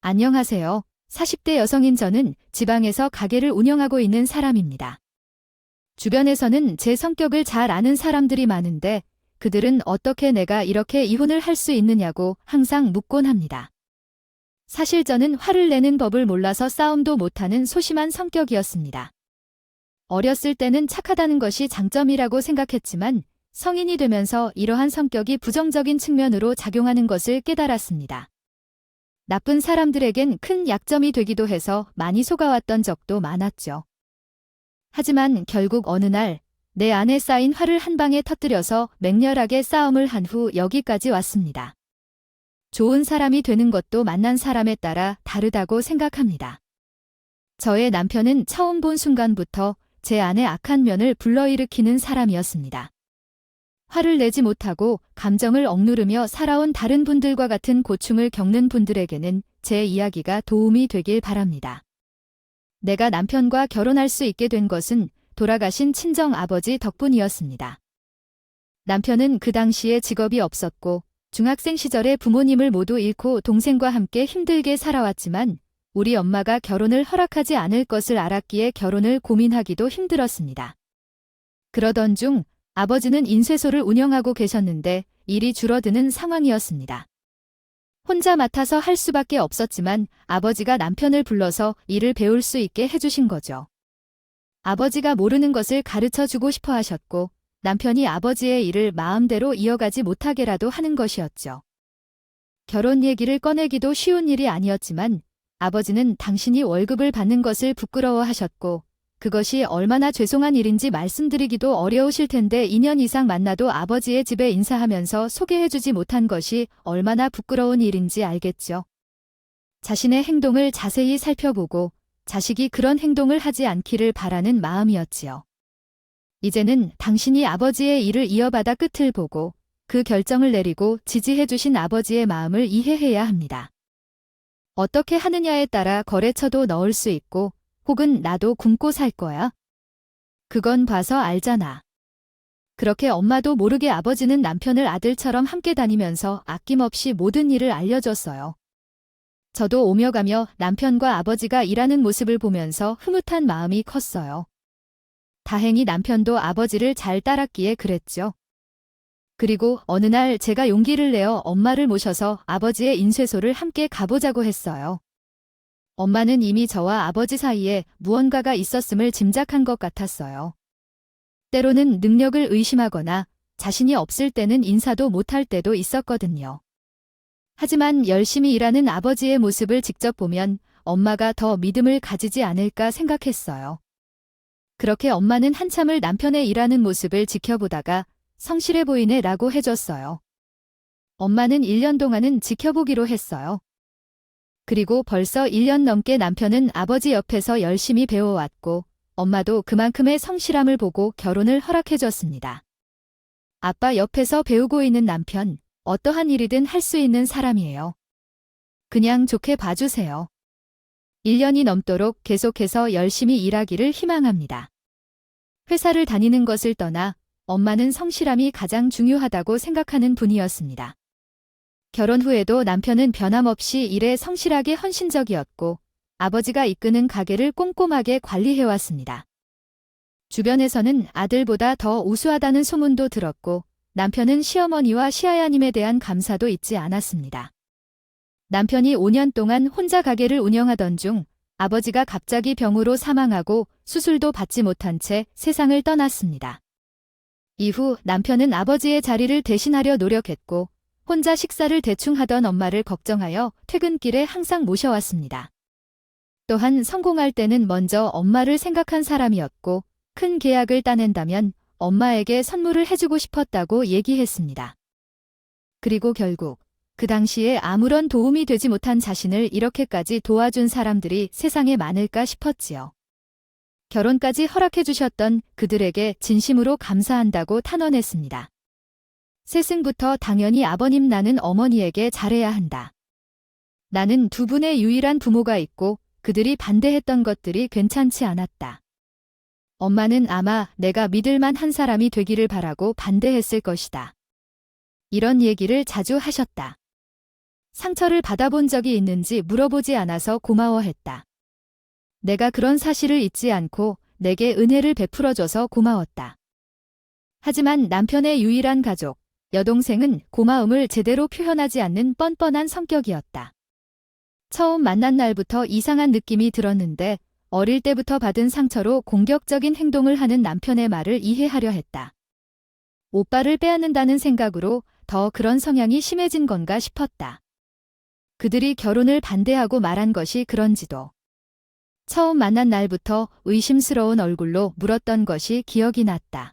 안녕하세요. 40대 여성인 저는 지방에서 가게를 운영하고 있는 사람입니다. 주변에서는 제 성격을 잘 아는 사람들이 많은데 그들은 어떻게 내가 이렇게 이혼을 할 수 있느냐고 항상 묻곤 합니다. 사실 저는 화를 내는 법을 몰라서 싸움도 못하는 소심한 성격이었습니다. 어렸을 때는 착하다는 것이 장점이라고 생각했지만 성인이 되면서 이러한 성격이 부정적인 측면으로 작용하는 것을 깨달았습니다. 나쁜 사람들에겐 큰 약점이 되기도 해서 많이 속아왔던 적도 많았죠. 하지만 결국 어느 날 내 안에 쌓인 화를 한 방에 터뜨려서 맹렬하게 싸움을 한 후 여기까지 왔습니다. 좋은 사람이 되는 것도 만난 사람에 따라 다르다고 생각합니다. 저의 남편은 처음 본 순간부터 제 안의 악한 면을 불러일으키는 사람이었습니다. 화를 내지 못하고 감정을 억누르며 살아온 다른 분들과 같은 고충을 겪는 분들에게는 제 이야기가 도움이 되길 바랍니다. 내가 남편과 결혼할 수 있게 된 것은 돌아가신 친정 아버지 덕분이었습니다. 남편은 그 당시에 직업이 없었고 중학생 시절에 부모님을 모두 잃고 동생과 함께 힘들게 살아왔지만 우리 엄마가 결혼을 허락하지 않을 것을 알았기에 결혼을 고민하기도 힘들었습니다. 그러던 중 아버지는 인쇄소를 운영하고 계셨는데 일이 줄어드는 상황이었습니다. 혼자 맡아서 할 수밖에 없었지만 아버지가 남편을 불러서 일을 배울 수 있게 해주신 거죠. 아버지가 모르는 것을 가르쳐주고 싶어 하셨고 남편이 아버지의 일을 마음대로 이어가지 못하게라도 하는 것이었죠. 결혼 얘기를 꺼내기도 쉬운 일이 아니었지만 아버지는 당신이 월급을 받는 것을 부끄러워하셨고 그것이 얼마나 죄송한 일인지 말씀드리기도 어려우실 텐데 2년 이상 만나도 아버지의 집에 인사하면서 소개해주지 못한 것이 얼마나 부끄러운 일인지 알겠죠. 자신의 행동을 자세히 살펴보고 자식이 그런 행동을 하지 않기를 바라는 마음이었지요. 이제는 당신이 아버지의 일을 이어받아 끝을 보고 그 결정을 내리고 지지해주신 아버지의 마음을 이해해야 합니다. 어떻게 하느냐에 따라 거래처도 넣을 수 있고 혹은 나도 굶고 살 거야. 그건 봐서 알잖아. 그렇게 엄마도 모르게 아버지는 남편을 아들처럼 함께 다니면서 아낌없이 모든 일을 알려줬어요. 저도 오며 가며 남편과 아버지가 일하는 모습을 보면서 흐뭇한 마음이 컸어요. 다행히 남편도 아버지를 잘 따랐기에 그랬죠. 그리고 어느 날 제가 용기를 내어 엄마를 모셔서 아버지의 인쇄소를 함께 가보자고 했어요. 엄마는 이미 저와 아버지 사이에 무언가가 있었음을 짐작한 것 같았어요. 때로는 능력을 의심하거나 자신이 없을 때는 인사도 못할 때도 있었거든요. 하지만 열심히 일하는 아버지의 모습을 직접 보면 엄마가 더 믿음을 가지지 않을까 생각했어요. 그렇게 엄마는 한참을 남편의 일하는 모습을 지켜보다가 성실해 보이네 라고 해줬어요. 엄마는 1년 동안은 지켜보기로 했어요. 그리고 벌써 1년 넘게 남편은 아버지 옆에서 열심히 배워왔고 엄마도 그만큼의 성실함을 보고 결혼을 허락해줬습니다. 아빠 옆에서 배우고 있는 남편, 어떠한 일이든 할 수 있는 사람이에요. 그냥 좋게 봐주세요. 1년이 넘도록 계속해서 열심히 일하기를 희망합니다. 회사를 다니는 것을 떠나 엄마는 성실함이 가장 중요하다고 생각하는 분이었습니다. 결혼 후에도 남편은 변함없이 일에 성실하게 헌신적이었고 아버지가 이끄는 가게를 꼼꼼하게 관리해왔습니다. 주변에서는 아들보다 더 우수하다는 소문도 들었고 남편은 시어머니와 시아야님에 대한 감사도 잊지 않았습니다. 남편이 5년 동안 혼자 가게를 운영하던 중 아버지가 갑자기 병으로 사망하고 수술도 받지 못한 채 세상을 떠났습니다. 이후 남편은 아버지의 자리를 대신하려 노력했고 혼자 식사를 대충 하던 엄마를 걱정하여 퇴근길에 항상 모셔왔습니다. 또한 성공할 때는 먼저 엄마를 생각한 사람이었고 큰 계약을 따낸다면 엄마에게 선물을 해주고 싶었다고 얘기했습니다. 그리고 결국 그 당시에 아무런 도움이 되지 못한 자신을 이렇게까지 도와준 사람들이 세상에 많을까 싶었지요. 결혼까지 허락해주셨던 그들에게 진심으로 감사한다고 탄원했습니다. 세승부터 당연히 아버님 나는 어머니에게 잘해야 한다. 나는 두 분의 유일한 부모가 있고 그들이 반대했던 것들이 괜찮지 않았다. 엄마는 아마 내가 믿을 만한 사람이 되기를 바라고 반대했을 것이다. 이런 얘기를 자주 하셨다. 상처를 받아본 적이 있는지 물어보지 않아서 고마워했다. 내가 그런 사실을 잊지 않고 내게 은혜를 베풀어줘서 고마웠다. 하지만 남편의 유일한 가족, 여동생은 고마움을 제대로 표현하지 않는 뻔뻔한 성격이었다. 처음 만난 날부터 이상한 느낌이 들었는데 어릴 때부터 받은 상처로 공격적인 행동을 하는 남편의 말을 이해하려 했다. 오빠를 빼앗는다는 생각으로 더 그런 성향이 심해진 건가 싶었다. 그들이 결혼을 반대하고 말한 것이 그런지도. 처음 만난 날부터 의심스러운 얼굴로 물었던 것이 기억이 났다.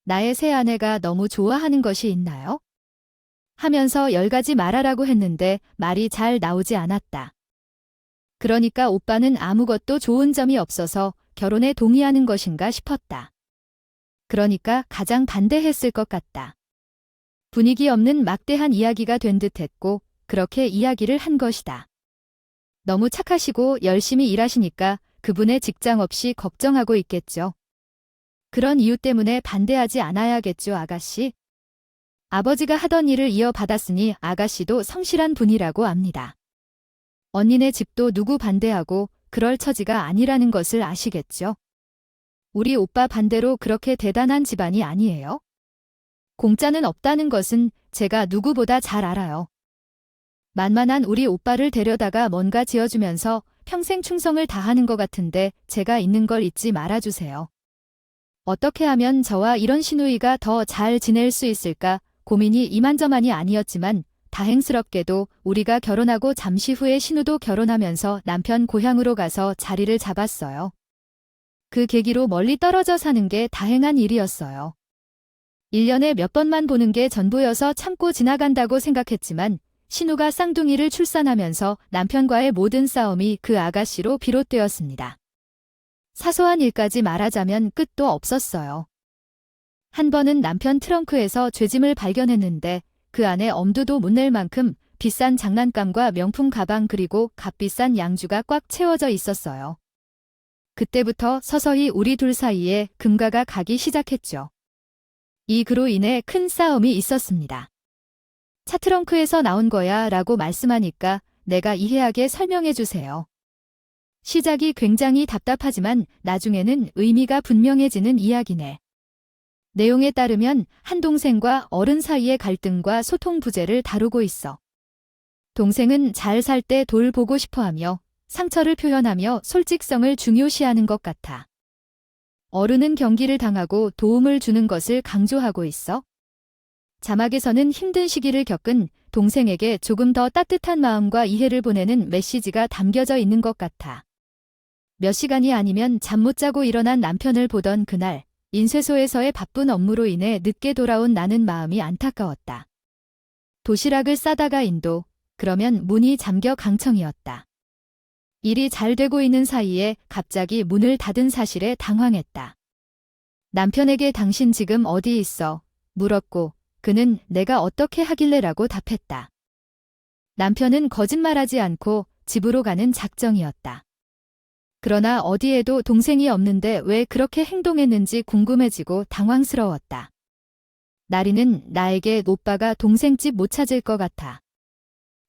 나의 새 아내가 너무 좋아하는 것이 있나요? 하면서 10가지 말하라고 했는데 말이 잘 나오지 않았다. 그러니까 오빠는 아무것도 좋은 점이 없어서 결혼에 동의하는 것인가 싶었다. 그러니까 가장 반대했을 것 같다. 분위기 없는 막대한 이야기가 된 듯했고 그렇게 이야기를 한 것이다. 너무 착하시고 열심히 일하시니까 그분의 직장 없이 걱정하고 있겠죠. 그런 이유 때문에 반대하지 않아야겠죠, 아가씨. 아버지가 하던 일을 이어받았으니 아가씨도 성실한 분이라고 압니다. 언니네 집도 누구 반대하고 그럴 처지가 아니라는 것을 아시겠죠? 우리 오빠 반대로 그렇게 대단한 집안이 아니에요. 공짜는 없다는 것은 제가 누구보다 잘 알아요. 만만한 우리 오빠를 데려다가 뭔가 지어주면서 평생 충성을 다하는 것 같은데 제가 있는 걸 잊지 말아주세요. 어떻게 하면 저와 이런 시누이가 더 잘 지낼 수 있을까 고민이 이만저만이 아니었지만 다행스럽게도 우리가 결혼하고 잠시 후에 신우도 결혼하면서 남편 고향으로 가서 자리를 잡았어요. 그 계기로 멀리 떨어져 사는 게 다행한 일이었어요. 1년에 몇 번만 보는 게 전부여서 참고 지나간다고 생각했지만 신우가 쌍둥이를 출산하면서 남편과의 모든 싸움이 그 아가씨로 비롯되었습니다. 사소한 일까지 말하자면 끝도 없었어요. 한 번은 남편 트렁크에서 죄짐을 발견했는데 그 안에 엄두도 못 낼 만큼 비싼 장난감과 명품 가방 그리고 값비싼 양주가 꽉 채워져 있었어요. 그때부터 서서히 우리 둘 사이에 금가가 가기 시작했죠. 이 그로 인해 큰 싸움이 있었습니다. 차 트렁크에서 나온 거야 라고 말씀하니까 내가 이해하게 설명해 주세요. 시작이 굉장히 답답하지만 나중에는 의미가 분명해지는 이야기네. 내용에 따르면 한 동생과 어른 사이의 갈등과 소통 부재를 다루고 있어. 동생은 잘 살 때 돌 보고 싶어하며 상처를 표현하며 솔직성을 중요시하는 것 같아. 어른은 경기를 당하고 도움을 주는 것을 강조하고 있어. 자막에서는 힘든 시기를 겪은 동생에게 조금 더 따뜻한 마음과 이해를 보내는 메시지가 담겨져 있는 것 같아. 몇 시간이 아니면 잠 못 자고 일어난 남편을 보던 그날, 인쇄소에서의 바쁜 업무로 인해 늦게 돌아온 나는 마음이 안타까웠다. 도시락을 싸다가 인도, 그러면 문이 잠겨 강청이었다. 일이 잘 되고 있는 사이에 갑자기 문을 닫은 사실에 당황했다. 남편에게 당신 지금 어디 있어? 물었고 그는 내가 어떻게 하길래라고 답했다. 남편은 거짓말하지 않고 집으로 가는 작정이었다. 그러나 어디에도 동생이 없는데 왜 그렇게 행동했는지 궁금해지고 당황스러웠다. 나리는 나에게 오빠가 동생 집 못 찾을 것 같아.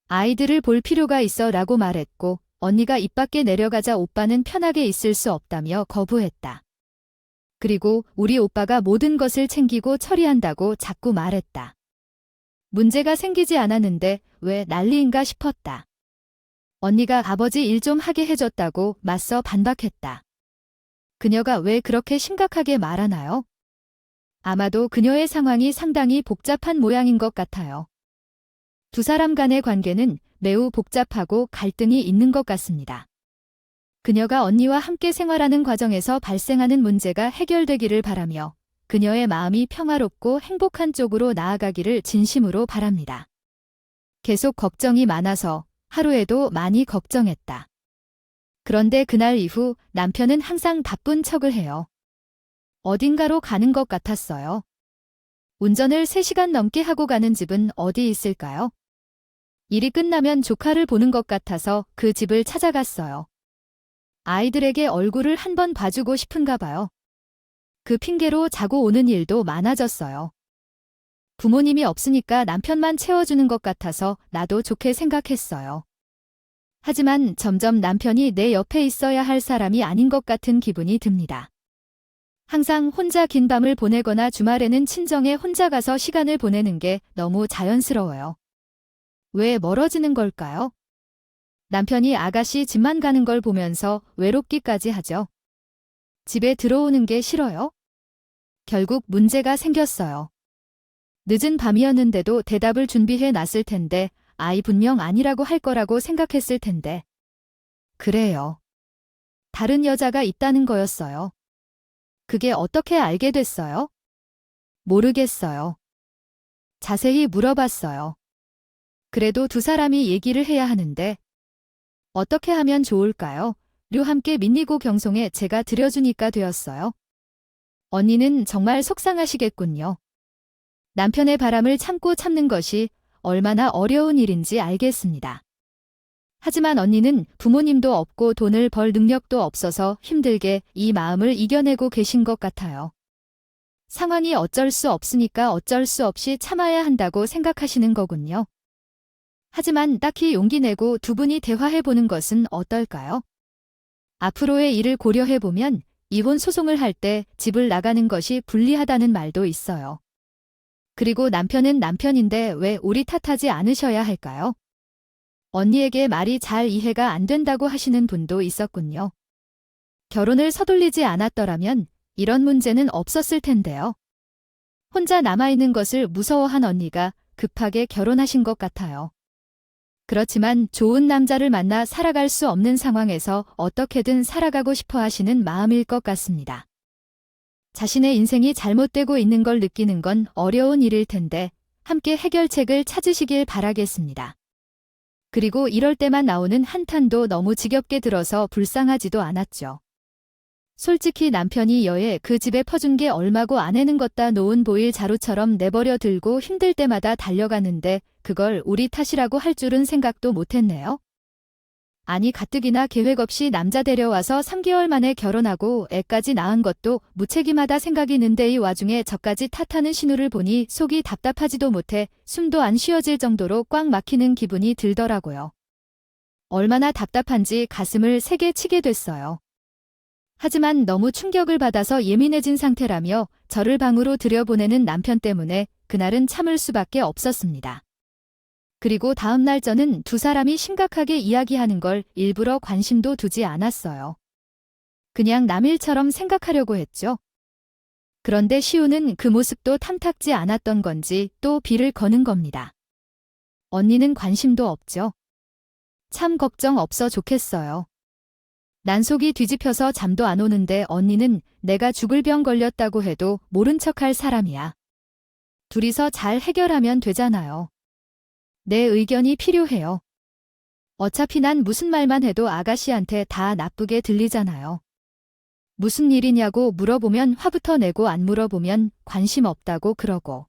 아이들을 볼 필요가 있어 라고 말했고 언니가 입 밖에 내려가자 오빠는 편하게 있을 수 없다며 거부했다. 그리고 우리 오빠가 모든 것을 챙기고 처리한다고 자꾸 말했다. 문제가 생기지 않았는데 왜 난리인가 싶었다. 언니가 아버지 일 좀 하게 해줬다고 맞서 반박했다. 그녀가 왜 그렇게 심각하게 말하나요? 아마도 그녀의 상황이 상당히 복잡한 모양인 것 같아요. 두 사람 간의 관계는 매우 복잡하고 갈등이 있는 것 같습니다. 그녀가 언니와 함께 생활하는 과정에서 발생하는 문제가 해결되기를 바라며 그녀의 마음이 평화롭고 행복한 쪽으로 나아가기를 진심으로 바랍니다. 계속 걱정이 많아서 하루에도 많이 걱정했다. 그런데 그날 이후 남편은 항상 바쁜 척을 해요. 어딘가로 가는 것 같았어요. 운전을 3시간 넘게 하고 가는 집은 어디 있을까요? 일이 끝나면 조카를 보는 것 같아서 그 집을 찾아갔어요. 아이들에게 얼굴을 한번 봐주고 싶은가 봐요. 그 핑계로 자고 오는 일도 많아졌어요. 부모님이 없으니까 남편만 채워주는 것 같아서 나도 좋게 생각했어요. 하지만 점점 남편이 내 옆에 있어야 할 사람이 아닌 것 같은 기분이 듭니다. 항상 혼자 긴 밤을 보내거나 주말에는 친정에 혼자 가서 시간을 보내는 게 너무 자연스러워요. 왜 멀어지는 걸까요? 남편이 아가씨 집만 가는 걸 보면서 외롭기까지 하죠. 집에 들어오는 게 싫어요? 결국 문제가 생겼어요. 늦은 밤이었는데도 대답을 준비해 놨을 텐데 아이 분명 아니라고 할 거라고 생각했을 텐데. 그래요. 다른 여자가 있다는 거였어요. 그게 어떻게 알게 됐어요? 모르겠어요. 자세히 물어봤어요. 그래도 두 사람이 얘기를 해야 하는데 어떻게 하면 좋을까요? 류 함께 민니고 경송에 제가 들여주니까 되었어요. 언니는 정말 속상하시겠군요. 남편의 바람을 참고 참는 것이 얼마나 어려운 일인지 알겠습니다. 하지만 언니는 부모님도 없고 돈을 벌 능력도 없어서 힘들게 이 마음을 이겨내고 계신 것 같아요. 상황이 어쩔 수 없으니까 어쩔 수 없이 참아야 한다고 생각하시는 거군요. 하지만 딱히 용기 내고 두 분이 대화해보는 것은 어떨까요? 앞으로의 일을 고려해보면 이혼 소송을 할 때 집을 나가는 것이 불리하다는 말도 있어요. 그리고 남편은 남편인데 왜 우리 탓하지 않으셔야 할까요? 언니에게 말이 잘 이해가 안 된다고 하시는 분도 있었군요. 결혼을 서둘리지 않았더라면 이런 문제는 없었을 텐데요. 혼자 남아있는 것을 무서워한 언니가 급하게 결혼하신 것 같아요. 그렇지만 좋은 남자를 만나 살아갈 수 없는 상황에서 어떻게든 살아가고 싶어 하시는 마음일 것 같습니다. 자신의 인생이 잘못되고 있는 걸 느끼는 건 어려운 일일 텐데 함께 해결책을 찾으시길 바라겠습니다. 그리고 이럴 때만 나오는 한탄도 너무 지겹게 들어서 불쌍하지도 않았죠. 솔직히 남편이 여에 그 집에 퍼준 게 얼마고 아내는 걷다 놓은 보일 자루처럼 내버려 들고 힘들 때마다 달려가는데 그걸 우리 탓이라고 할 줄은 생각도 못했네요. 아니 가뜩이나 계획 없이 남자 데려와서 3개월 만에 결혼하고 애까지 낳은 것도 무책임하다 생각이 는데 이 와중에 저까지 탓하는 신우를 보니 속이 답답하지도 못해 숨도 안 쉬어질 정도로 꽉 막히는 기분이 들더라고요. 얼마나 답답한지 가슴을 세게 치게 됐어요. 하지만 너무 충격을 받아서 예민해진 상태라며 저를 방으로 들여보내는 남편 때문에 그날은 참을 수밖에 없었습니다. 그리고 다음 날 저는 두 사람이 심각하게 이야기하는 걸 일부러 관심도 두지 않았어요. 그냥 남일처럼 생각하려고 했죠. 그런데 시우는 그 모습도 탐탁지 않았던 건지 또 비를 거는 겁니다. 언니는 관심도 없죠. 참 걱정 없어 좋겠어요. 난 속이 뒤집혀서 잠도 안 오는데 언니는 내가 죽을 병 걸렸다고 해도 모른 척할 사람이야. 둘이서 잘 해결하면 되잖아요. 내 의견이 필요해요. 어차피 난 무슨 말만 해도 아가씨한테 다 나쁘게 들리잖아요. 무슨 일이냐고 물어보면 화부터 내고 안 물어보면 관심 없다고 그러고.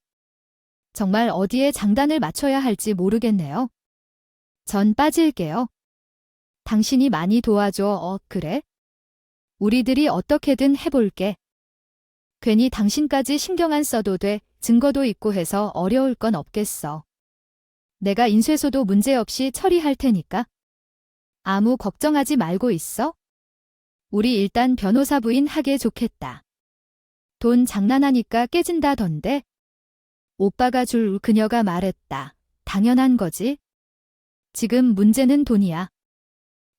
정말 어디에 장단을 맞춰야 할지 모르겠네요. 전 빠질게요. 당신이 많이 도와줘. 그래? 우리들이 어떻게든 해볼게. 괜히 당신까지 신경 안 써도 돼. 증거도 있고 해서 어려울 건 없겠어. 내가 인쇄소도 문제없이 처리할 테니까. 아무 걱정하지 말고 있어. 우리 일단 변호사 부인 하게 좋겠다. 돈 장난하니까 깨진다던데. 오빠가 줄 그녀가 말했다. 당연한 거지. 지금 문제는 돈이야.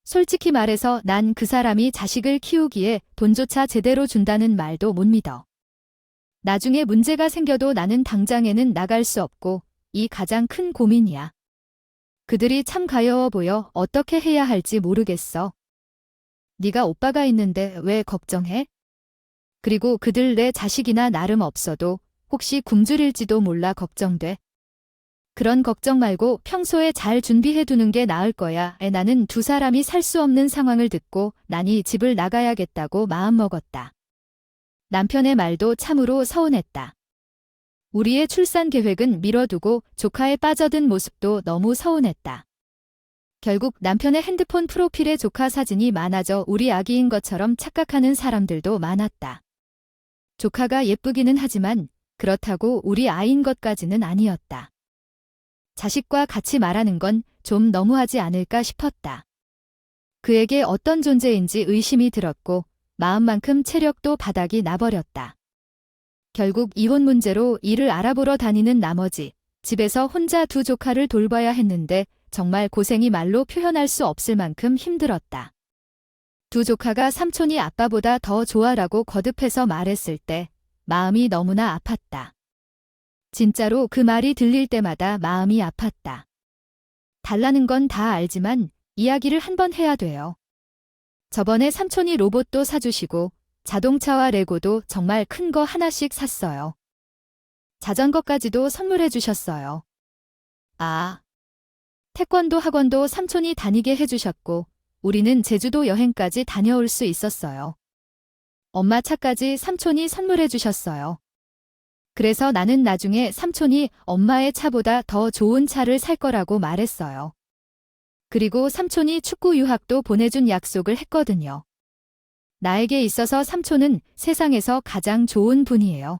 솔직히 말해서 난 그 사람이 자식을 키우기에 돈조차 제대로 준다는 말도 못 믿어. 나중에 문제가 생겨도 나는 당장에는 나갈 수 없고 이 가장 큰 고민이야. 그들이 참 가여워 보여 어떻게 해야 할지 모르겠어. 네가 오빠가 있는데 왜 걱정해? 그리고 그들 내 자식이나 나름 없어도 혹시 굶주릴지도 몰라 걱정돼. 그런 걱정 말고 평소에 잘 준비해두는 게 나을 거야. 나는 두 사람이 살 수 없는 상황을 듣고 난이 집을 나가야겠다고 마음먹었다. 남편의 말도 참으로 서운했다. 우리의 출산 계획은 미뤄두고 조카에 빠져든 모습도 너무 서운했다. 결국 남편의 핸드폰 프로필에 조카 사진이 많아져 우리 아기인 것처럼 착각하는 사람들도 많았다. 조카가 예쁘기는 하지만 그렇다고 우리 아이인 것까지는 아니었다. 자식과 같이 말하는 건 좀 너무하지 않을까 싶었다. 그에게 어떤 존재인지 의심이 들었고 마음만큼 체력도 바닥이 나버렸다. 결국 이혼 문제로 일을 알아보러 다니는 나머지 집에서 혼자 두 조카를 돌봐야 했는데 정말 고생이 말로 표현할 수 없을 만큼 힘들었다. 두 조카가 삼촌이 아빠보다 더 좋아라고 거듭해서 말했을 때 마음이 너무나 아팠다. 진짜로 그 말이 들릴 때마다 마음이 아팠다. 달라는 건 다 알지만 이야기를 한번 해야 돼요. 저번에 삼촌이 로봇도 사주시고 자동차와 레고도 정말 큰 거 하나씩 샀어요. 자전거까지도 선물해 주셨어요. 아, 태권도 학원도 삼촌이 다니게 해주셨고 우리는 제주도 여행까지 다녀올 수 있었어요. 엄마 차까지 삼촌이 선물해 주셨어요. 그래서 나는 나중에 삼촌이 엄마의 차보다 더 좋은 차를 살 거라고 말했어요. 그리고 삼촌이 축구 유학도 보내준 약속을 했거든요. 나에게 있어서 삼촌은 세상에서 가장 좋은 분이에요.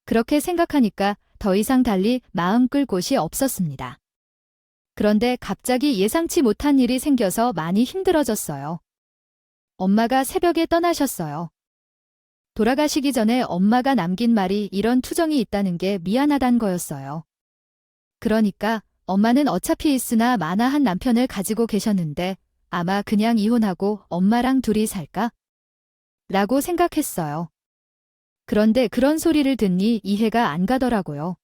그렇게 생각하니까 더 이상 달리 마음 끌 곳이 없었습니다. 그런데 갑자기 예상치 못한 일이 생겨서 많이 힘들어졌어요. 엄마가 새벽에 떠나셨어요. 돌아가시기 전에 엄마가 남긴 말이 이런 투정이 있다는 게 미안하단 거였어요. 그러니까 엄마는 어차피 있으나 마나한 남편을 가지고 계셨는데 아마 그냥 이혼하고 엄마랑 둘이 살까? 라고 생각했어요. 그런데 그런 소리를 듣니 이해가 안 가더라고요.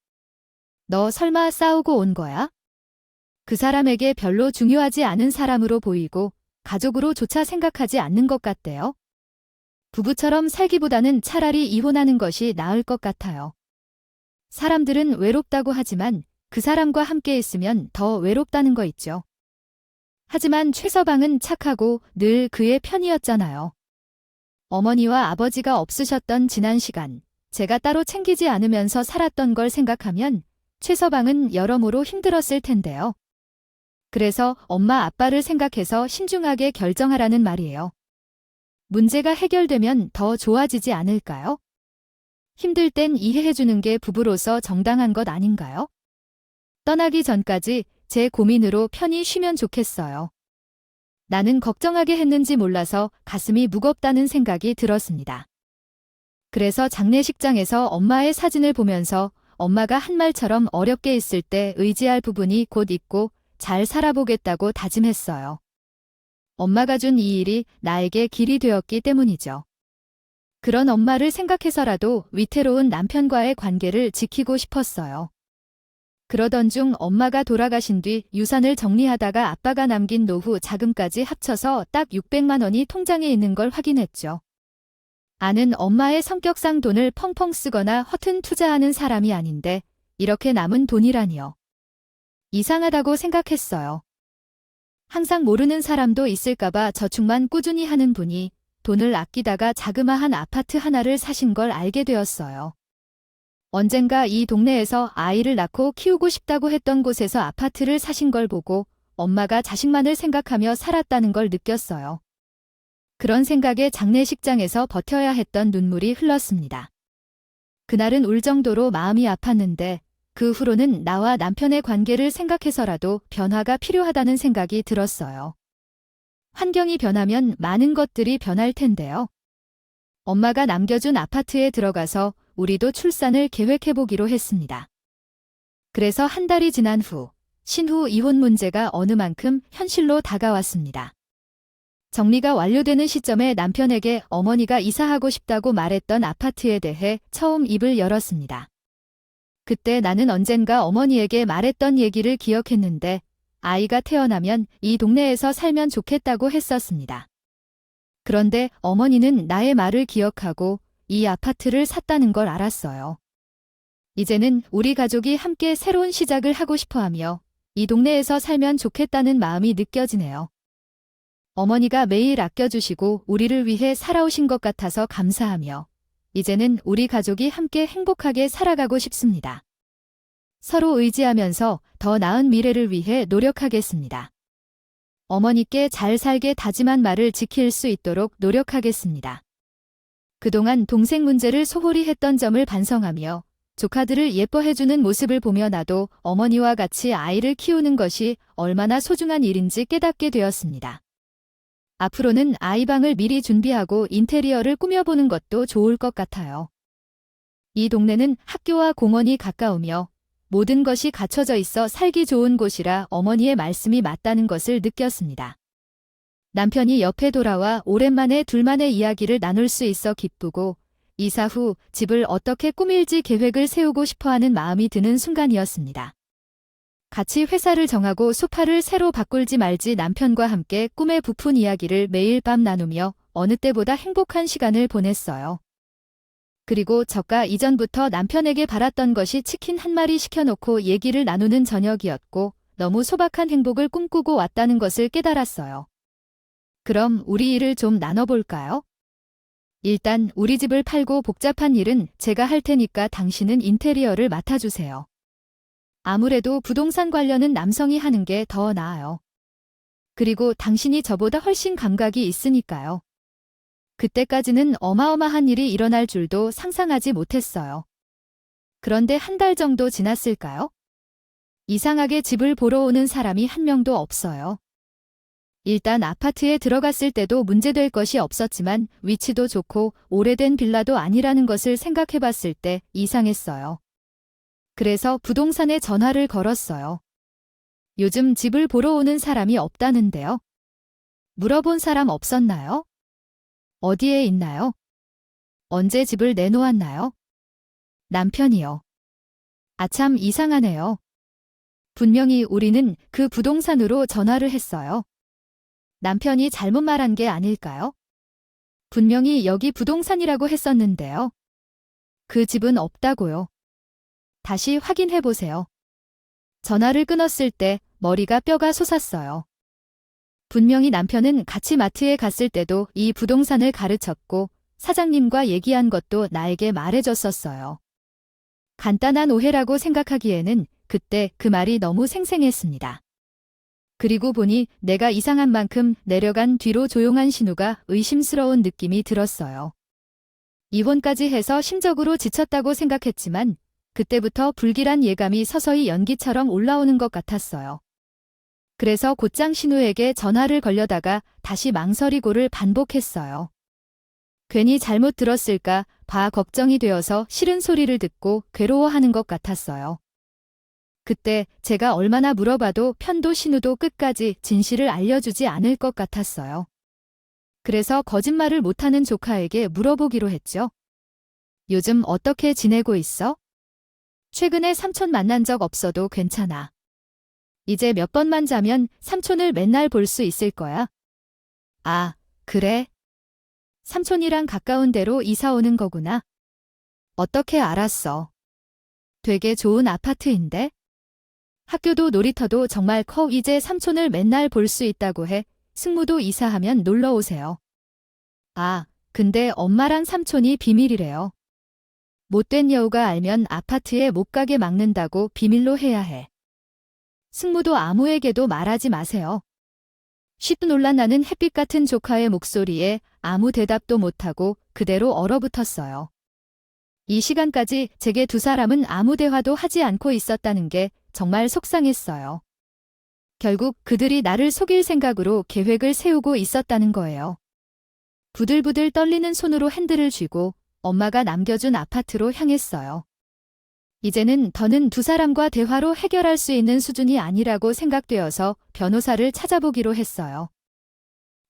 너 설마 싸우고 온 거야? 그 사람에게 별로 중요하지 않은 사람으로 보이고 가족으로조차 생각하지 않는 것 같대요. 부부처럼 살기보다는 차라리 이혼하는 것이 나을 것 같아요. 사람들은 외롭다고 하지만 그 사람과 함께 있으면 더 외롭다는 거 있죠. 하지만 최서방은 착하고 늘 그의 편이었잖아요. 어머니와 아버지가 없으셨던 지난 시간, 제가 따로 챙기지 않으면서 살았던 걸 생각하면 최서방은 여러모로 힘들었을 텐데요. 그래서 엄마 아빠를 생각해서 신중하게 결정하라는 말이에요. 문제가 해결되면 더 좋아지지 않을까요? 힘들 땐 이해해주는 게 부부로서 정당한 것 아닌가요? 떠나기 전까지 제 고민으로 편히 쉬면 좋겠어요. 나는 걱정하게 했는지 몰라서 가슴이 무겁다는 생각이 들었습니다. 그래서 장례식장에서 엄마의 사진을 보면서 엄마가 한 말처럼 어렵게 있을 때 의지할 부분이 곧 있고 잘 살아보겠다고 다짐했어요. 엄마가 준 이 일이 나에게 길이 되었기 때문이죠. 그런 엄마를 생각해서라도 위태로운 남편과의 관계를 지키고 싶었어요. 그러던 중 엄마가 돌아가신 뒤 유산을 정리하다가 아빠가 남긴 노후 자금까지 합쳐서 딱 600만 원이 통장에 있는 걸 확인했죠. 아는 엄마의 성격상 돈을 펑펑 쓰거나 허튼 투자하는 사람이 아닌데 이렇게 남은 돈이라니요. 이상하다고 생각했어요. 항상 모르는 사람도 있을까봐 저축만 꾸준히 하는 분이 돈을 아끼다가 자그마한 아파트 하나를 사신 걸 알게 되었어요. 언젠가 이 동네에서 아이를 낳고 키우고 싶다고 했던 곳에서 아파트를 사신 걸 보고 엄마가 자식만을 생각하며 살았다는 걸 느꼈어요. 그런 생각에 장례식장에서 버텨야 했던 눈물이 흘렀습니다. 그날은 울 정도로 마음이 아팠는데 그 후로는 나와 남편의 관계를 생각해서라도 변화가 필요하다는 생각이 들었어요. 환경이 변하면 많은 것들이 변할 텐데요. 엄마가 남겨준 아파트에 들어가서 우리도 출산을 계획해보기로 했습니다. 그래서 한 달이 지난 후 신후 이혼 문제가 어느 만큼 현실로 다가왔습니다. 정리가 완료되는 시점에 남편에게 어머니가 이사하고 싶다고 말했던 아파트에 대해 처음 입을 열었습니다. 그때 나는 언젠가 어머니에게 말했던 얘기를 기억했는데 아이가 태어나면 이 동네에서 살면 좋겠다고 했었습니다. 그런데 어머니는 나의 말을 기억하고 이 아파트를 샀다는 걸 알았어요. 이제는 우리 가족이 함께 새로운 시작을 하고 싶어하며 이 동네에서 살면 좋겠다는 마음이 느껴지네요. 어머니가 매일 아껴주시고 우리를 위해 살아오신 것 같아서 감사하며 이제는 우리 가족이 함께 행복하게 살아가고 싶습니다. 서로 의지하면서 더 나은 미래를 위해 노력하겠습니다. 어머니께 잘 살게 다짐한 말을 지킬 수 있도록 노력하겠습니다. 그동안 동생 문제를 소홀히 했던 점을 반성하며 조카들을 예뻐해주는 모습을 보며 나도 어머니와 같이 아이를 키우는 것이 얼마나 소중한 일인지 깨닫게 되었습니다. 앞으로는 아이방을 미리 준비하고 인테리어를 꾸며보는 것도 좋을 것 같아요. 이 동네는 학교와 공원이 가까우며 모든 것이 갖춰져 있어 살기 좋은 곳이라 어머니의 말씀이 맞다는 것을 느꼈습니다. 남편이 옆에 돌아와 오랜만에 둘만의 이야기를 나눌 수 있어 기쁘고 이사 후 집을 어떻게 꾸밀지 계획을 세우고 싶어하는 마음이 드는 순간이었습니다. 같이 회사를 정하고 소파를 새로 바꿀지 말지 남편과 함께 꿈에 부푼 이야기를 매일 밤 나누며 어느 때보다 행복한 시간을 보냈어요. 그리고 저가 이전부터 남편에게 바랐던 것이 치킨 한 마리 시켜놓고 얘기를 나누는 저녁이었고 너무 소박한 행복을 꿈꾸고 왔다는 것을 깨달았어요. 그럼 우리 일을 좀 나눠볼까요? 일단 우리 집을 팔고 복잡한 일은 제가 할 테니까 당신은 인테리어를 맡아주세요. 아무래도 부동산 관련은 남성이 하는 게 더 나아요. 그리고 당신이 저보다 훨씬 감각이 있으니까요. 그때까지는 어마어마한 일이 일어날 줄도 상상하지 못했어요. 그런데 한 달 정도 지났을까요? 이상하게 집을 보러 오는 사람이 한 명도 없어요. 일단 아파트에 들어갔을 때도 문제될 것이 없었지만 위치도 좋고 오래된 빌라도 아니라는 것을 생각해봤을 때 이상했어요. 그래서 부동산에 전화를 걸었어요. 요즘 집을 보러 오는 사람이 없다는데요. 물어본 사람 없었나요? 어디에 있나요? 언제 집을 내놓았나요? 남편이요. 아참 이상하네요. 분명히 우리는 그 부동산으로 전화를 했어요. 남편이 잘못 말한 게 아닐까요? 분명히 여기 부동산이라고 했었는데요. 그 집은 없다고요. 다시 확인해 보세요. 전화를 끊었을 때 머리가 뼈가 솟았어요. 분명히 남편은 같이 마트에 갔을 때도 이 부동산을 가르쳤고 사장님과 얘기한 것도 나에게 말해줬었어요. 간단한 오해라고 생각하기에는 그때 그 말이 너무 생생했습니다. 그리고 보니 내가 이상한 만큼 내려간 뒤로 조용한 신우가 의심스러운 느낌이 들었어요. 이혼까지 해서 심적으로 지쳤다고 생각했지만 그때부터 불길한 예감이 서서히 연기처럼 올라오는 것 같았어요. 그래서 곧장 신우에게 전화를 걸려다가 다시 망설이고를 반복했어요. 괜히 잘못 들었을까 봐 걱정이 되어서 싫은 소리를 듣고 괴로워하는 것 같았어요. 그때 제가 얼마나 물어봐도 편도 신우도 끝까지 진실을 알려주지 않을 것 같았어요. 그래서 거짓말을 못하는 조카에게 물어보기로 했죠. 요즘 어떻게 지내고 있어? 최근에 삼촌 만난 적 없어도 괜찮아. 이제 몇 번만 자면 삼촌을 맨날 볼 수 있을 거야. 아, 그래? 삼촌이랑 가까운 데로 이사 오는 거구나. 어떻게 알았어? 되게 좋은 아파트인데? 학교도 놀이터도 정말 커. 이제 삼촌을 맨날 볼 수 있다고 해. 승무도 이사하면 놀러 오세요. 아, 근데 엄마랑 삼촌이 비밀이래요. 못된 여우가 알면 아파트에 못 가게 막는다고 비밀로 해야 해. 승무도 아무에게도 말하지 마세요. 쉿 놀란 나는 햇빛 같은 조카의 목소리에 아무 대답도 못하고 그대로 얼어붙었어요. 이 시간까지 제게 두 사람은 아무 대화도 하지 않고 있었다는 게 정말 속상했어요. 결국 그들이 나를 속일 생각으로 계획을 세우고 있었다는 거예요. 부들부들 떨리는 손으로 핸들을 쥐고 엄마가 남겨준 아파트로 향했어요. 이제는 더는 두 사람과 대화로 해결할 수 있는 수준이 아니라고 생각되어서 변호사를 찾아보기로 했어요.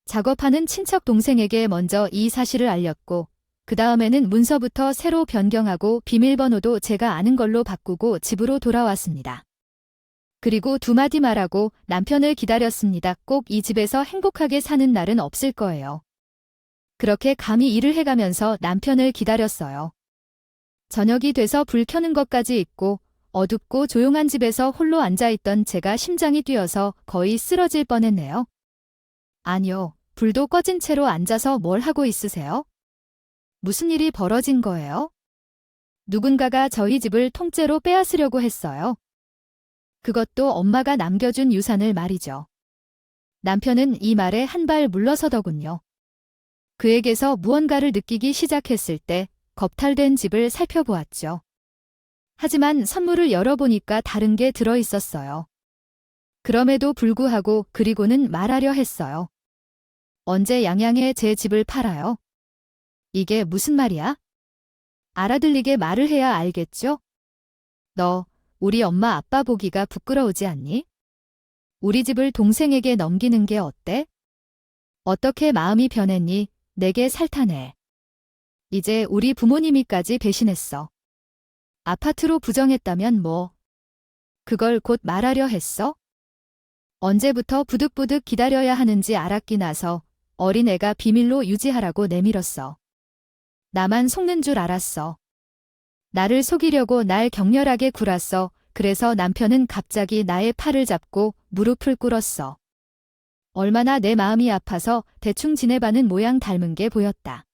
작업하는 친척 동생에게 먼저 이 사실을 알렸고 그 다음에는 문서부터 새로 변경하고 비밀번호도 제가 아는 걸로 바꾸고 집으로 돌아왔습니다. 그리고 두 마디 말하고 남편을 기다렸습니다. 꼭 이 집에서 행복하게 사는 날은 없을 거예요. 그렇게 감히 일을 해가면서 남편을 기다렸어요. 저녁이 돼서 불 켜는 것까지 있고 어둡고 조용한 집에서 홀로 앉아있던 제가 심장이 뛰어서 거의 쓰러질 뻔했네요. 아니요, 불도 꺼진 채로 앉아서 뭘 하고 있으세요? 무슨 일이 벌어진 거예요? 누군가가 저희 집을 통째로 빼앗으려고 했어요. 그것도 엄마가 남겨준 유산을 말이죠. 남편은 이 말에 한 발 물러서더군요. 그에게서 무언가를 느끼기 시작했을 때 겁탈된 집을 살펴보았죠. 하지만 선물을 열어보니까 다른 게 들어있었어요. 그럼에도 불구하고 그리고는 말하려 했어요. 언제 양양에 제 집을 팔아요? 이게 무슨 말이야? 알아들리게 말을 해야 알겠죠? 너, 우리 엄마 아빠 보기가 부끄러우지 않니? 우리 집을 동생에게 넘기는 게 어때? 어떻게 마음이 변했니? 내게 살타내. 이제 우리 부모님이까지 배신했어. 아파트로 부정했다면 뭐? 그걸 곧 말하려 했어? 언제부터 부득부득 기다려야 하는지 알았기 나서 어린애가 비밀로 유지하라고 내밀었어. 나만 속는 줄 알았어. 나를 속이려고 날 격렬하게 굴았어. 그래서 남편은 갑자기 나의 팔을 잡고 무릎을 꿇었어. 얼마나 내 마음이 아파서 대충 지내봐는 모양 닮은 게 보였다.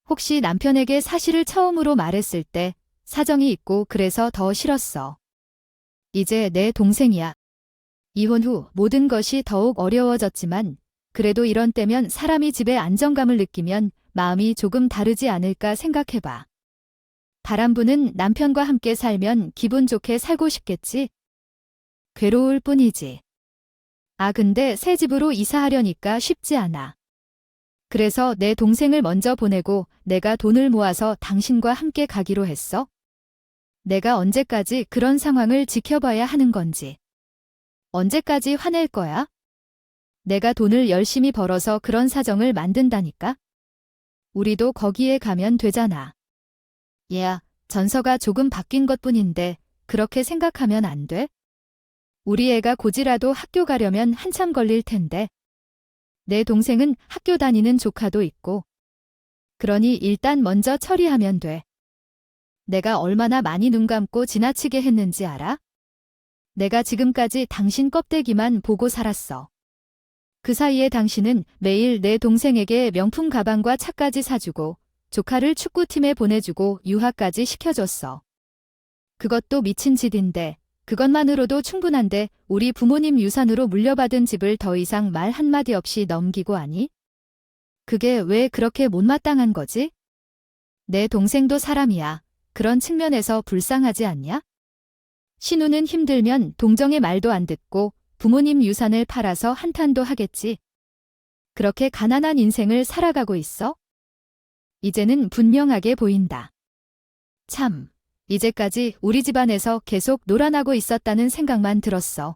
혹시 남편에게 사실을 처음으로 말했을 때 사정이 있고 그래서 더 싫었어. 이제 내 동생이야. 이혼 후 모든 것이 더욱 어려워졌지만 그래도 이런 때면 사람이 집에 안정감을 느끼면 마음이 조금 다르지 않을까 생각해봐. 바람부는 남편과 함께 살면 기분 좋게 살고 싶겠지? 괴로울 뿐이지. 아, 근데 새 집으로 이사하려니까 쉽지 않아. 그래서 내 동생을 먼저 보내고 내가 돈을 모아서 당신과 함께 가기로 했어. 내가 언제까지 그런 상황을 지켜봐야 하는 건지. 언제까지 화낼 거야? 내가 돈을 열심히 벌어서 그런 사정을 만든다니까? 우리도 거기에 가면 되잖아. 얘야, 전서가 조금 바뀐 것뿐인데 그렇게 생각하면 안 돼? 우리 애가 고지라도 학교 가려면 한참 걸릴 텐데. 내 동생은 학교 다니는 조카도 있고. 그러니 일단 먼저 처리하면 돼. 내가 얼마나 많이 눈 감고 지나치게 했는지 알아? 내가 지금까지 당신 껍데기만 보고 살았어. 그 사이에 당신은 매일 내 동생에게 명품 가방과 차까지 사주고 조카를 축구팀에 보내주고 유학까지 시켜줬어. 그것도 미친 짓인데 그것만으로도 충분한데 우리 부모님 유산으로 물려받은 집을 더 이상 말 한마디 없이 넘기고 하니? 그게 왜 그렇게 못마땅한 거지? 내 동생도 사람이야. 그런 측면에서 불쌍하지 않냐? 신우는 힘들면 동정의 말도 안 듣고 부모님 유산을 팔아서 한탄도 하겠지. 그렇게 가난한 인생을 살아가고 있어? 이제는 분명하게 보인다. 참, 이제까지 우리 집안에서 계속 놀아나고 있었다는 생각만 들었어.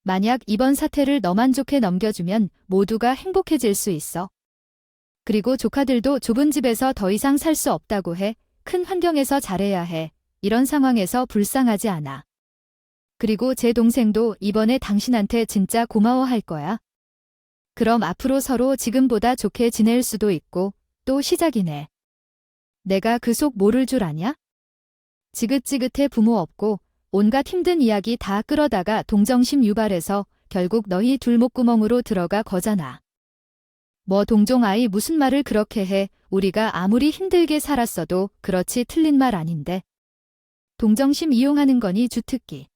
만약 이번 사태를 너만 좋게 넘겨주면 모두가 행복해질 수 있어. 그리고 조카들도 좁은 집에서 더 이상 살 수 없다고 해. 큰 환경에서 잘해야 해. 이런 상황에서 불쌍하지 않아. 그리고 제 동생도 이번에 당신한테 진짜 고마워할 거야. 그럼 앞으로 서로 지금보다 좋게 지낼 수도 있고 또 시작이네. 내가 그 속 모를 줄 아냐? 지긋지긋해 부모 없고 온갖 힘든 이야기 다 끌어다가 동정심 유발해서 결국 너희 둘 목구멍으로 들어가 거잖아. 뭐 동종 아이 무슨 말을 그렇게 해. 우리가 아무리 힘들게 살았어도 그렇지 틀린 말 아닌데. 동정심 이용하는 거니 주특기.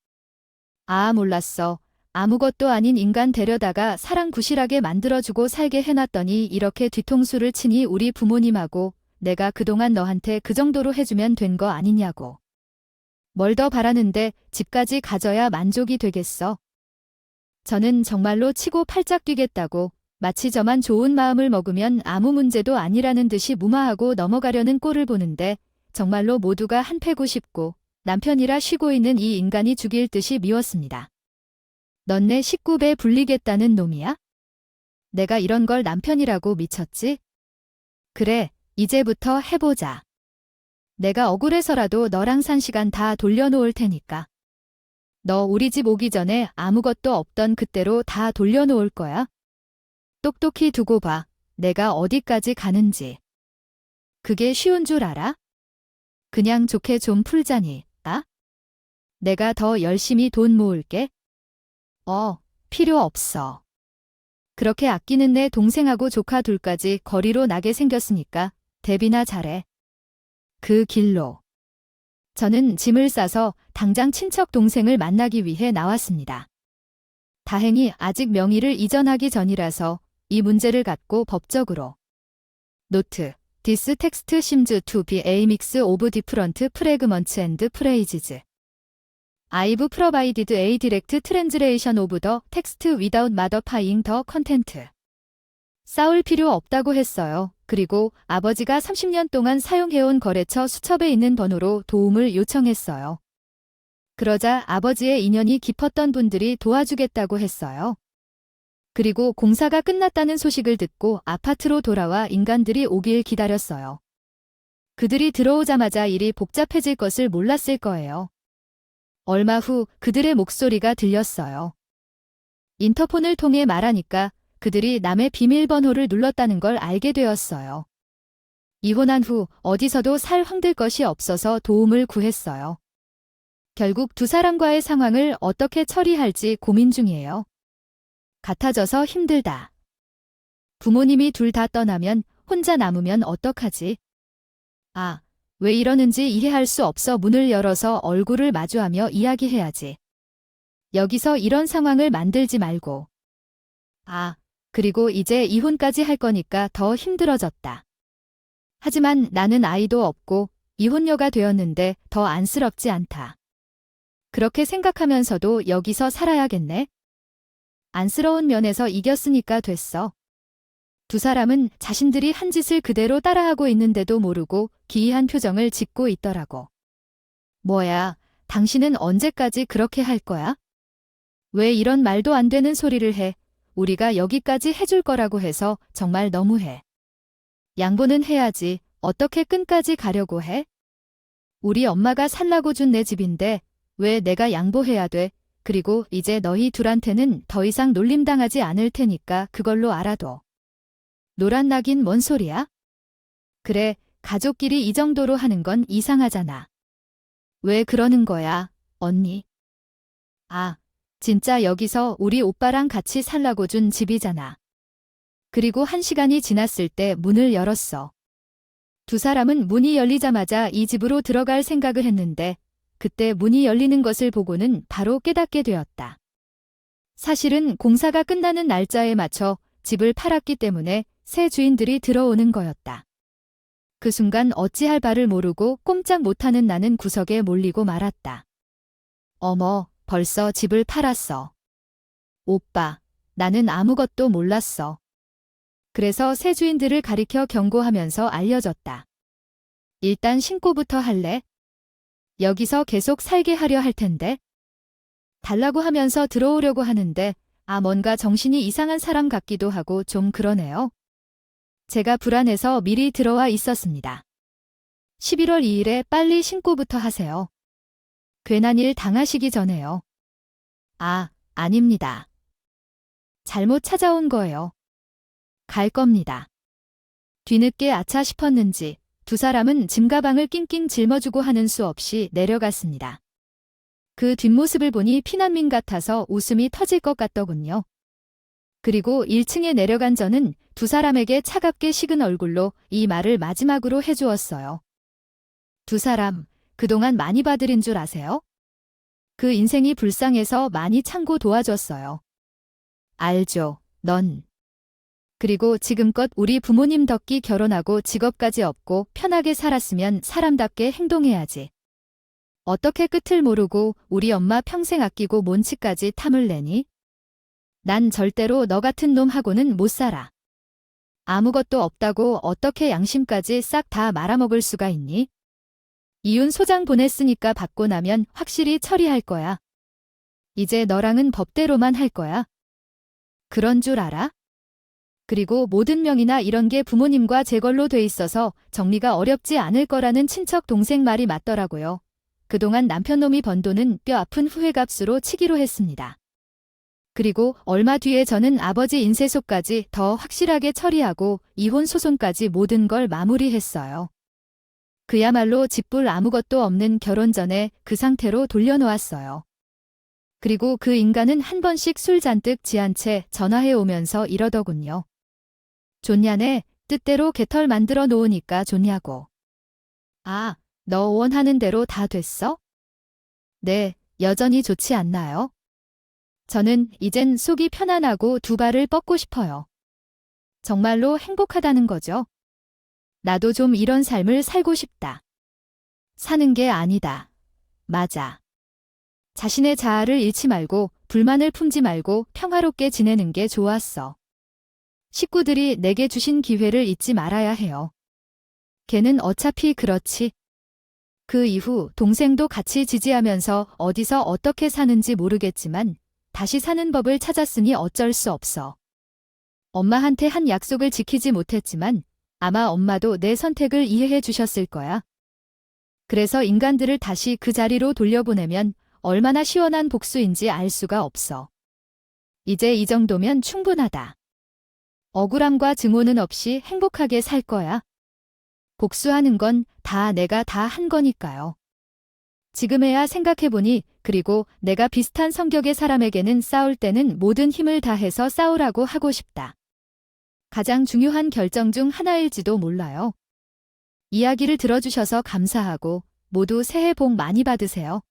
아, 몰랐어. 아무것도 아닌 인간 데려다가 사랑 구실하게 만들어주고 살게 해놨더니 이렇게 뒤통수를 치니 우리 부모님하고 내가 그동안 너한테 그 정도로 해주면 된 거 아니냐고. 뭘 더 바라는데 집까지 가져야 만족이 되겠어. 저는 정말로 치고 팔짝 뛰겠다고 마치 저만 좋은 마음을 먹으면 아무 문제도 아니라는 듯이 무마하고 넘어가려는 꼴을 보는데 정말로 모두가 한패고 싶고 남편이라 쉬고 있는 이 인간이 죽일 듯이 미웠습니다. 넌 내 식구배 불리겠다는 놈이야? 내가 이런 걸 남편이라고 미쳤지? 그래, 이제부터 해보자. 내가 억울해서라도 너랑 산 시간 다 돌려놓을 테니까. 너 우리 집 오기 전에 아무것도 없던 그때로 다 돌려놓을 거야. 똑똑히 두고 봐. 내가 어디까지 가는지. 그게 쉬운 줄 알아? 그냥 좋게 좀 풀자니, 아? 내가 더 열심히 돈 모을게. 필요 없어. 그렇게 아끼는 내 동생하고 조카 둘까지 거리로 나게 생겼으니까 대비나 잘해. 그 길로. 저는 짐을 싸서 당장 친척 동생을 만나기 위해 나왔습니다. 다행히 아직 명의를 이전하기 전이라서 이 문제를 갖고 법적으로. 노트, This text seems to be a mix of different fragments and phrases. I've provided a direct translation of the text without modifying the content. 싸울 필요 없다고 했어요. 그리고 아버지가 30년 동안 사용해온 거래처 수첩에 있는 번호로 도움을 요청했어요. 그러자 아버지의 인연이 깊었던 분들이 도와주겠다고 했어요. 그리고 공사가 끝났다는 소식을 듣고 아파트로 돌아와 인간들이 오길 기다렸어요. 그들이 들어오자마자 일이 복잡해질 것을 몰랐을 거예요. 얼마 후 그들의 목소리가 들렸어요. 인터폰을 통해 말하니까 그들이 남의 비밀번호를 눌렀다는 걸 알게 되었어요. 이혼한 후 어디서도 살 황들 것이 없어서 도움을 구했어요. 결국 두 사람과의 상황을 어떻게 처리할지 고민 중이에요. 같아져서 힘들다. 부모님이 둘 다 떠나면 혼자 남으면 어떡하지? 아, 왜 이러는지 이해할 수 없어 문을 열어서 얼굴을 마주하며 이야기해야지. 여기서 이런 상황을 만들지 말고. 아, 그리고 이제 이혼까지 할 거니까 더 힘들어졌다. 하지만 나는 아이도 없고 이혼녀가 되었는데 더 안쓰럽지 않다. 그렇게 생각하면서도 여기서 살아야겠네. 안쓰러운 면에서 이겼으니까 됐어. 두 사람은 자신들이 한 짓을 그대로 따라하고 있는데도 모르고 기이한 표정을 짓고 있더라고. 뭐야, 당신은 언제까지 그렇게 할 거야? 왜 이런 말도 안 되는 소리를 해? 우리가 여기까지 해줄 거라고 해서 정말 너무해. 양보는 해야지. 어떻게 끈까지 가려고 해? 우리 엄마가 살라고 준 내 집인데 왜 내가 양보해야 돼? 그리고 이제 너희 둘한테는 더 이상 놀림당하지 않을 테니까 그걸로 알아둬. 노란 낙인 뭔 소리야? 그래, 가족끼리 이 정도로 하는 건 이상하잖아. 왜 그러는 거야, 언니? 아, 진짜 여기서 우리 오빠랑 같이 살라고 준 집이잖아. 그리고 1시간이 지났을 때 문을 열었어. 두 사람은 문이 열리자마자 이 집으로 들어갈 생각을 했는데 그때 문이 열리는 것을 보고는 바로 깨닫게 되었다. 사실은 공사가 끝나는 날짜에 맞춰 집을 팔았기 때문에 새 주인들이 들어오는 거였다. 그 순간 어찌할 바를 모르고 꼼짝 못하는 나는 구석에 몰리고 말았다. 어머, 벌써 집을 팔았어. 오빠, 나는 아무것도 몰랐어. 그래서 새 주인들을 가리켜 경고하면서 알려줬다. 일단 신고부터 할래? 여기서 계속 살게 하려 할 텐데. 달라고 하면서 들어오려고 하는데 뭔가 정신이 이상한 사람 같기도 하고 좀 그러네요. 제가 불안해서 미리 들어와 있었습니다. 11월 2일에 빨리 신고부터 하세요. 괜한 일 당하시기 전에요. 아닙니다. 잘못 찾아온 거예요. 갈 겁니다. 뒤늦게 아차 싶었는지 두 사람은 짐가방을 낑낑 짊어주고 하는 수 없이 내려갔습니다. 그 뒷모습을 보니 피난민 같아서 웃음이 터질 것 같더군요. 그리고 1층에 내려간 저는 두 사람에게 차갑게 식은 얼굴로 이 말을 마지막으로 해주었어요. 두 사람, 그동안 많이 봐드린 줄 아세요? 그 인생이 불쌍해서 많이 참고 도와줬어요. 알죠, 넌. 그리고 지금껏 우리 부모님 덕기 결혼하고 직업까지 얻고 편하게 살았으면 사람답게 행동해야지. 어떻게 끝을 모르고 우리 엄마 평생 아끼고 몬치까지 탐을 내니? 난 절대로 너 같은 놈하고는 못 살아. 아무것도 없다고 어떻게 양심까지 싹 다 말아먹을 수가 있니? 이윤 소장 보냈으니까 받고 나면 확실히 처리할 거야. 이제 너랑은 법대로만 할 거야. 그런 줄 알아? 그리고 모든 명의나 이런 게 부모님과 제 걸로 돼 있어서 정리가 어렵지 않을 거라는 친척 동생 말이 맞더라고요. 그동안 남편놈이 번 돈은 뼈 아픈 후회값으로 치기로 했습니다. 그리고 얼마 뒤에 저는 아버지 인쇄소까지 더 확실하게 처리하고 이혼 소송까지 모든 걸 마무리했어요. 그야말로 집불 아무것도 없는 결혼 전에 그 상태로 돌려놓았어요. 그리고 그 인간은 한 번씩 술 잔뜩 취한 채 전화해 오면서 이러더군요. 좋냐네, 뜻대로 개털 만들어 놓으니까 좋냐고. 너 원하는 대로 다 됐어? 네, 여전히 좋지 않나요? 저는 이젠 속이 편안하고 두 발을 뻗고 싶어요. 정말로 행복하다는 거죠. 나도 좀 이런 삶을 살고 싶다. 사는 게 아니다. 맞아. 자신의 자아를 잃지 말고 불만을 품지 말고 평화롭게 지내는 게 좋았어. 식구들이 내게 주신 기회를 잊지 말아야 해요. 걔는 어차피 그렇지. 그 이후 동생도 같이 지지하면서 어디서 어떻게 사는지 모르겠지만 다시 사는 법을 찾았으니 어쩔 수 없어. 엄마한테 한 약속을 지키지 못했지만 아마 엄마도 내 선택을 이해해 주셨을 거야. 그래서 인간들을 다시 그 자리로 돌려보내면 얼마나 시원한 복수인지 알 수가 없어. 이제 이 정도면 충분하다. 억울함과 증오는 없이 행복하게 살 거야. 복수하는 건 다 내가 다 한 거니까요. 지금에야 생각해보니 그리고 내가 비슷한 성격의 사람에게는 싸울 때는 모든 힘을 다해서 싸우라고 하고 싶다. 가장 중요한 결정 중 하나일지도 몰라요. 이야기를 들어주셔서 감사하고 모두 새해 복 많이 받으세요.